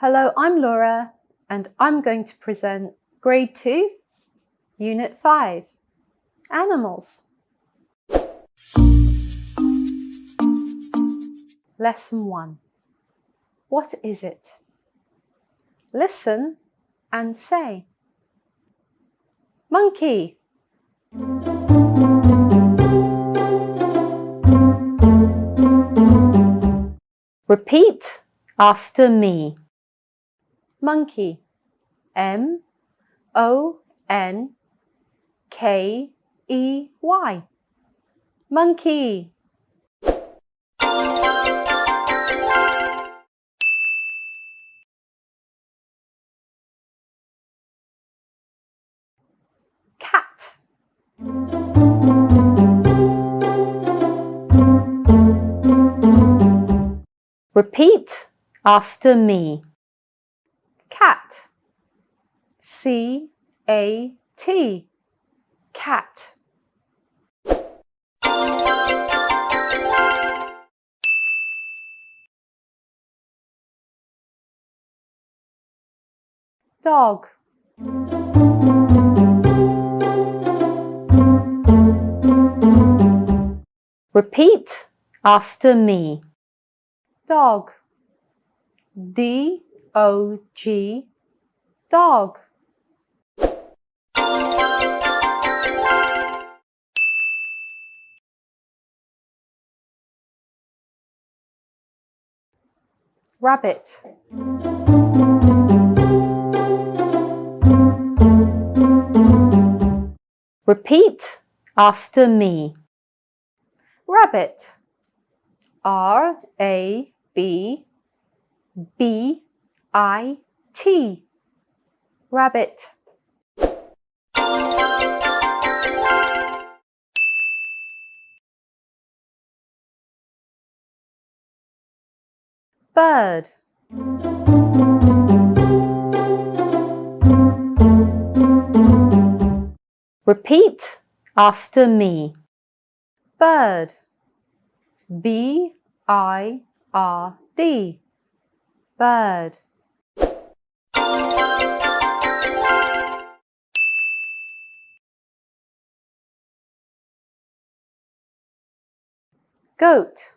Hello, I'm Laura, and I'm going to present Grade 2, Unit 5, Animals. Lesson 1. What is it? Listen and say. Monkey. Repeat after me. Monkey. M-O-N-K-E-Y. Monkey. Cat. Repeat after me. Cat. C-A-T. Cat. Dog. Repeat after me. Dog. D-O-G. Dog. Rabbit. Repeat after me. Rabbit. R-A-B-B-I-T. Rabbit. Bird. Repeat after me. Bird. B-I-R-D. Bird. Goat.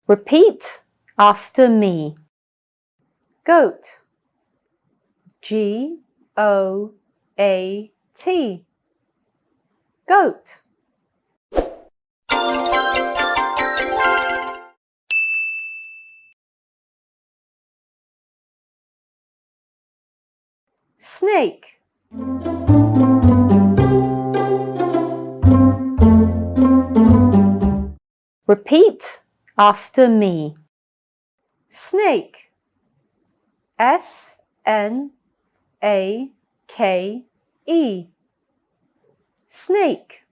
Repeat after me. Goat. G-O-A-T. Goat. Snake. Repeat after me. Snake. S-N-A-K-E. Snake.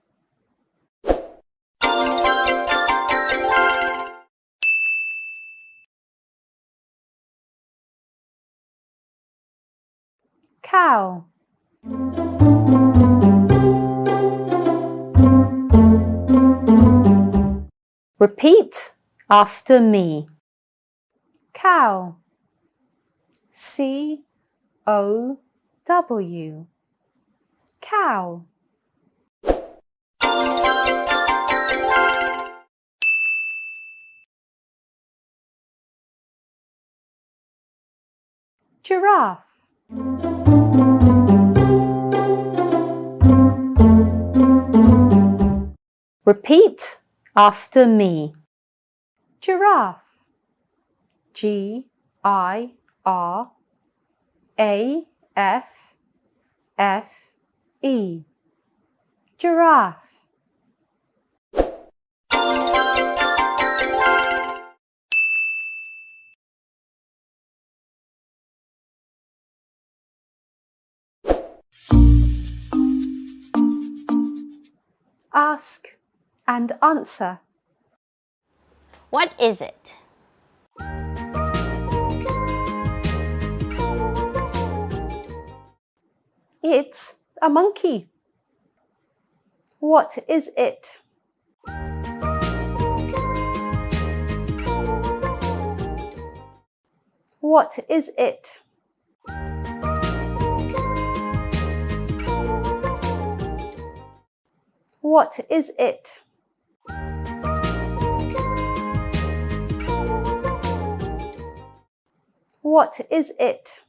Cow. Repeat after me. Cow. C-O-W. Cow. Giraffe. Repeat after me. Giraffe. G-I-R-A-F-F-E. Giraffe. Ask and answer. What is it? It's a monkey. What is it? What is it? What is it? What is it?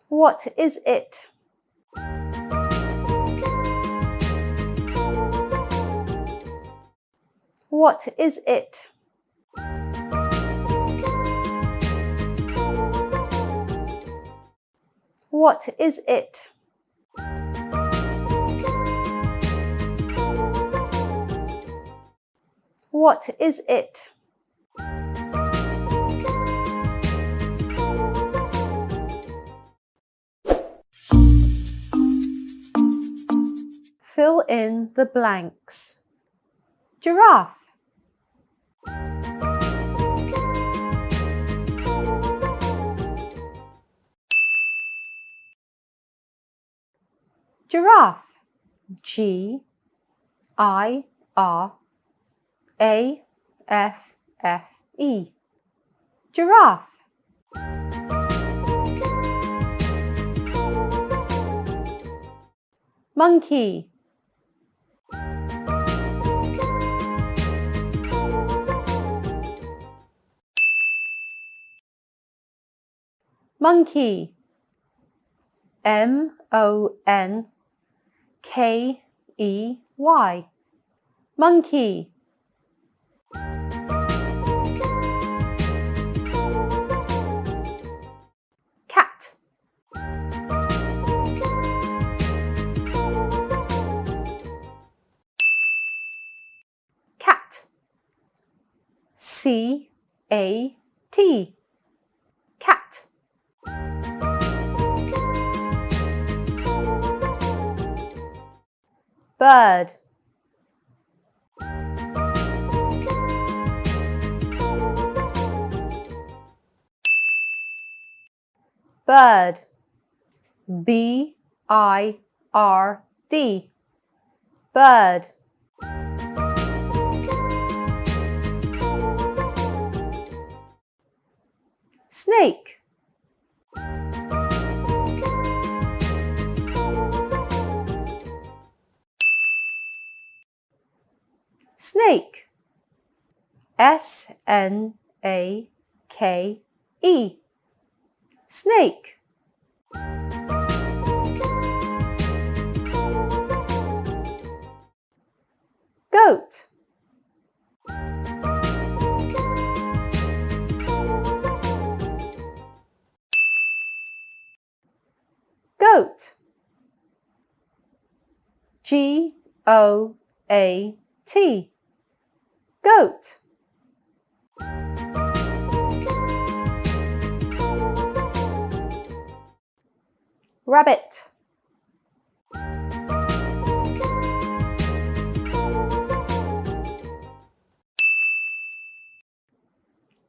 What is it? What is it? What is it? What is it? Fill in the blanks. Giraffe. Giraffe. G-I-R-A-F-F-E. Giraffe. Monkey. Monkey. M-O-N-K-E-Y. Monkey. Cat. Cat. C-A-T. Cat. Bird. Bird. B-I-R-D. Bird. Snake. Snake. S-N-A-K-E. Snake. Goat. Goat. G-O-A-T. Goat. Rabbit.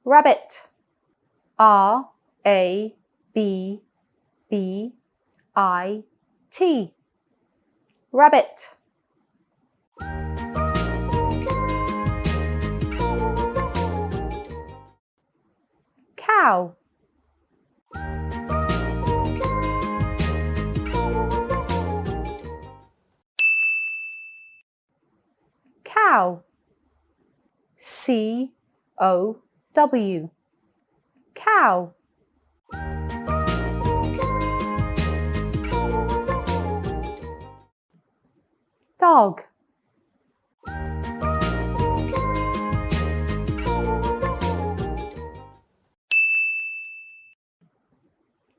Rabbit. R-A-B-B-I-T. Rabbit. Cow. Cow. C-O-W. Cow. Dog.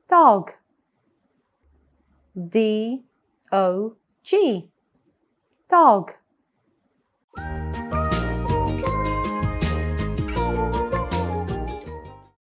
Dog. D-O-G. Dog.